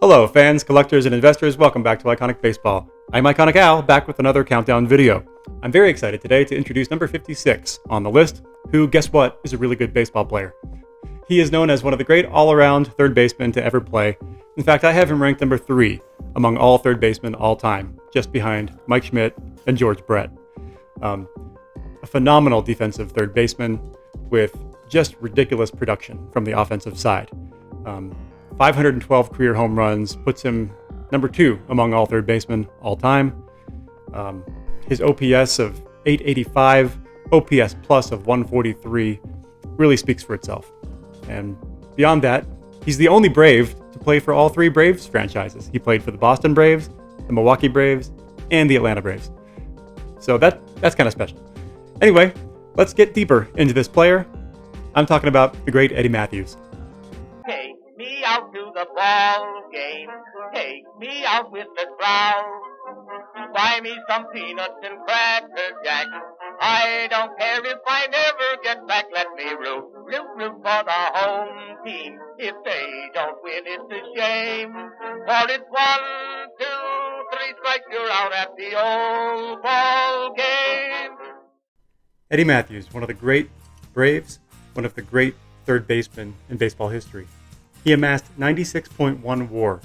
Hello, fans, collectors, and investors. Welcome back to Iconic Baseball. I'm Iconic Al, back with another countdown video. I'm very excited today to introduce number 56 on the list, who, guess what, is a really good baseball player. He is known as one of the great all-around third basemen to ever play. In fact, I have him ranked number 3 among all third basemen all time, just behind Mike Schmidt and George Brett. A phenomenal defensive third baseman with just ridiculous production from the offensive side. 512 career home runs puts him number 2 among all third basemen all time. His OPS of 885, OPS plus of 143 really speaks for itself. And beyond that, he's the only Brave to play for all 3 Braves franchises. He played for the Boston Braves, the Milwaukee Braves, and the Atlanta Braves. So that's kind of special. Anyway, let's get deeper into this player. I'm talking about the great Eddie Mathews. Take me out to the ball game. Take me out with the crowd. Buy me some peanuts and cracker jack. I don't care if I never get back. Let me root for the home team. If they don't win, it's a shame. For it's 1, 2, 3 strikes, you're out at the old ball game. Eddie Mathews, one of the great Braves, one of the great third basemen in baseball history. He amassed 96.1 WAR,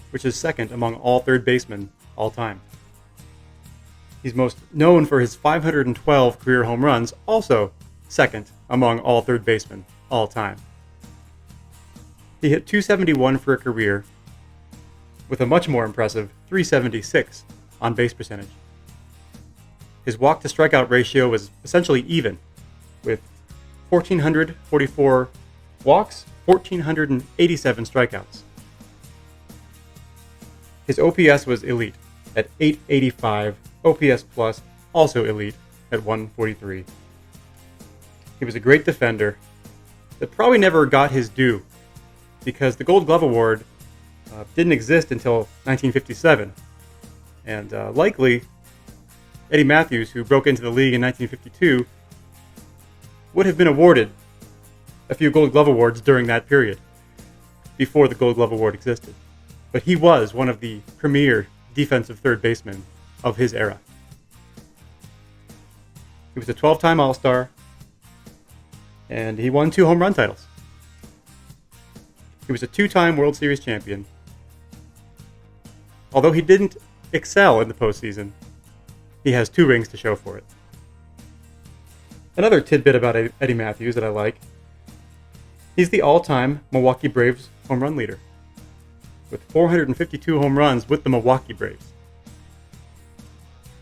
which is second among all third basemen all time. He's most known for his 512 career home runs, also second among all third basemen all time. He hit .271 for a career, with a much more impressive .376 on base percentage. His walk-to-strikeout ratio was essentially even, with 1,444 walks, 1,487 strikeouts. His OPS was elite at 885, OPS plus also elite at 143. He was a great defender that probably never got his due because the Gold Glove Award didn't exist until 1957. And likely, Eddie Mathews, who broke into the league in 1952, would have been awarded a few Gold Glove Awards during that period, before the Gold Glove Award existed. But he was one of the premier defensive third basemen of his era. He was a 12-time All-Star, and he won 2 home run titles. He was a 2-time World Series champion. Although he didn't excel in the postseason, he has 2 rings to show for it. Another tidbit about Eddie Mathews that I like: he's the all-time Milwaukee Braves home run leader, with 452 home runs with the Milwaukee Braves.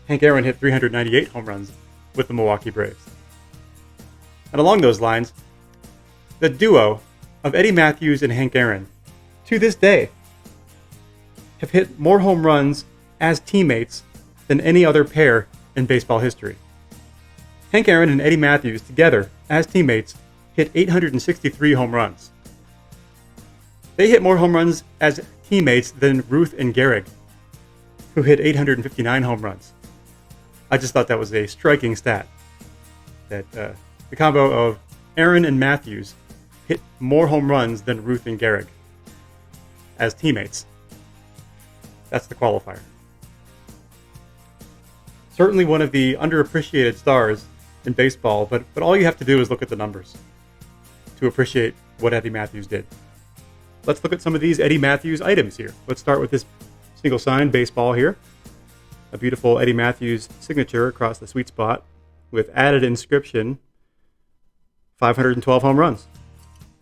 Hank Aaron hit 398 home runs with the Milwaukee Braves. And along those lines, the duo of Eddie Mathews and Hank Aaron, to this day, have hit more home runs as teammates than any other pair in baseball history. Hank Aaron and Eddie Mathews together as teammates hit 863 home runs. They hit more home runs as teammates than Ruth and Gehrig, who hit 859 home runs. I just thought that was a striking stat, that the combo of Aaron and Mathews hit more home runs than Ruth and Gehrig as teammates. That's the qualifier. Certainly one of the underappreciated stars in baseball, but all you have to do is look at the numbers to appreciate what Eddie Mathews did. Let's look at some of these Eddie Mathews items here. Let's start with this single sign baseball here. A beautiful Eddie Mathews signature across the sweet spot with added inscription, 512 home runs,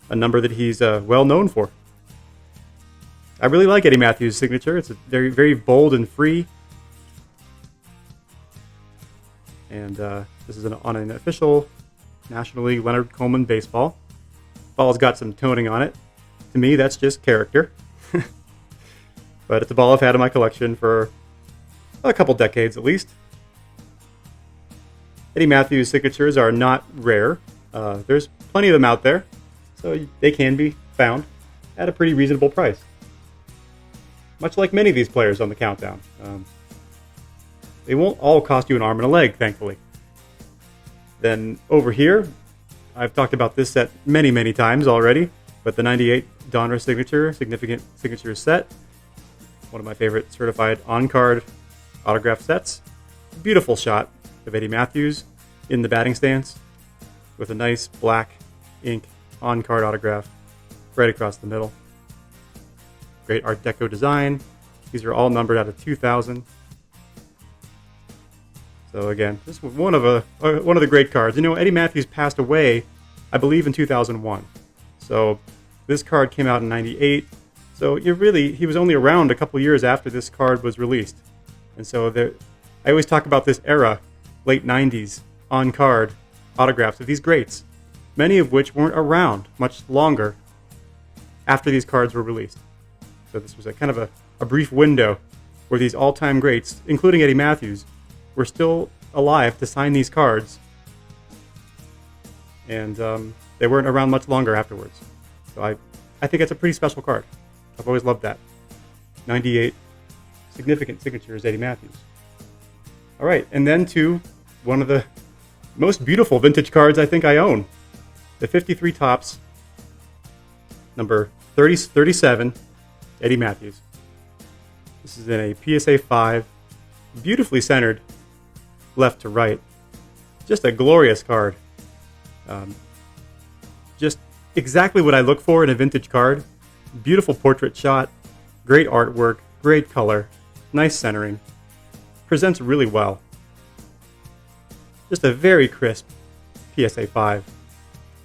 a number that he's well known for. I really like Eddie Mathews' signature. It's very, very bold and free. And this is on an official National League Leonard Coleman baseball. Ball's got some toning on it. To me, that's just character. But it's a ball I've had in my collection for a couple decades at least. Eddie Mathews signatures are not rare. There's plenty of them out there, so they can be found at a pretty reasonable price. Much like many of these players on the countdown. They won't all cost you an arm and a leg, thankfully. Then over here, I've talked about this set many, many times already, but the 98 Donruss significant signature set. One of my favorite certified on-card autograph sets. Beautiful shot of Eddie Mathews in the batting stance with a nice black ink on-card autograph right across the middle. Great Art Deco design. These are all numbered out of 2000. So again, this was one of the great cards. You know, Eddie Mathews passed away, I believe, in 2001. So this card came out in '98. So he was only around a couple years after this card was released. And so I always talk about this era, late '90s, on-card autographs of these greats, many of which weren't around much longer after these cards were released. So this was a kind of a brief window where these all-time greats, including Eddie Mathews, were still alive to sign these cards, and they weren't around much longer afterwards. So I think it's a pretty special card. I've always loved that. 98 significant signatures, Eddie Mathews. All right, and then to one of the most beautiful vintage cards I think I own. The 53 Topps, number 37, Eddie Mathews. This is in a PSA 5, beautifully centered, left to right. Just a glorious card. Just exactly what I look for in a vintage card. Beautiful portrait shot, great artwork, great color, nice centering. Presents really well. Just a very crisp PSA 5.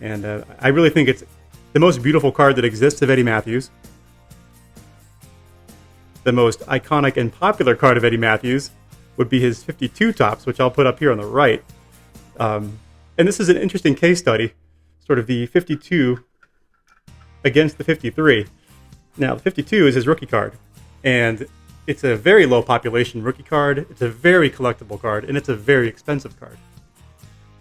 And I really think it's the most beautiful card that exists of Eddie Mathews. The most iconic and popular card of Eddie Mathews would be his 52 Topps, which I'll put up here on the right. And this is an interesting case study, sort of the 52 against the 53. Now, the 52 is his rookie card, and it's a very low population rookie card, it's a very collectible card, and it's a very expensive card.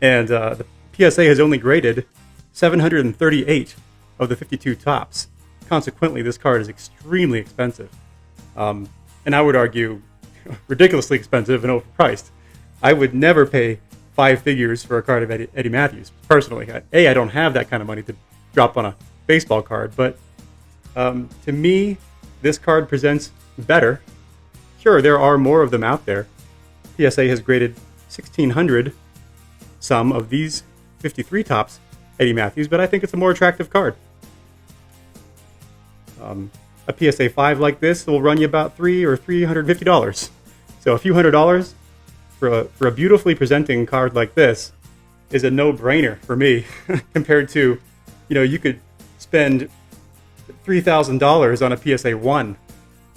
And the PSA has only graded 738 of the 52 Topps. Consequently, this card is extremely expensive. And I would argue ridiculously expensive and overpriced. I would never pay 5 figures for a card of Eddie Mathews, personally. I don't have that kind of money to drop on a baseball card, but to me, this card presents better. Sure, there are more of them out there. PSA has graded 1,600 some of these 53 Topps Eddie Mathews, but I think it's a more attractive card. A PSA 5 like this will run you about $300 or $350. So a few $100s for a beautifully presenting card like this is a no-brainer for me compared to, you could spend $3,000 on a PSA 1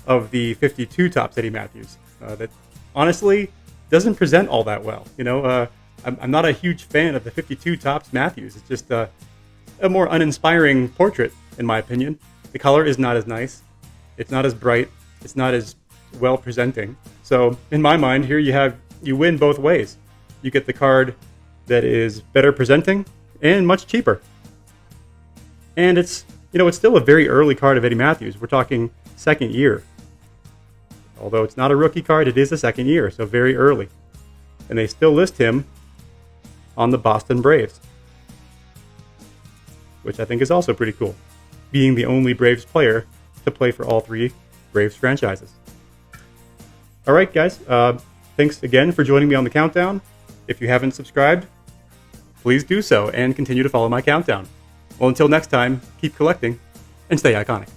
of the 52 Topps Eddie Mathews. That honestly doesn't present all that well. I'm not a huge fan of the 52 Topps Mathews. It's just a more uninspiring portrait, in my opinion. The color is not as nice. It's not as bright. It's not as well presenting. So in my mind, here you win both ways. You get the card that is better presenting and much cheaper. And it's still a very early card of Eddie Mathews. We're talking second year. Although it's not a rookie card, it is a second year, so very early. And they still list him on the Boston Braves, which I think is also pretty cool, being the only Braves player to play for all 3 Braves franchises. All right, guys. Thanks again for joining me on the countdown. If you haven't subscribed, please do so and continue to follow my countdown. Well, until next time, keep collecting and stay iconic.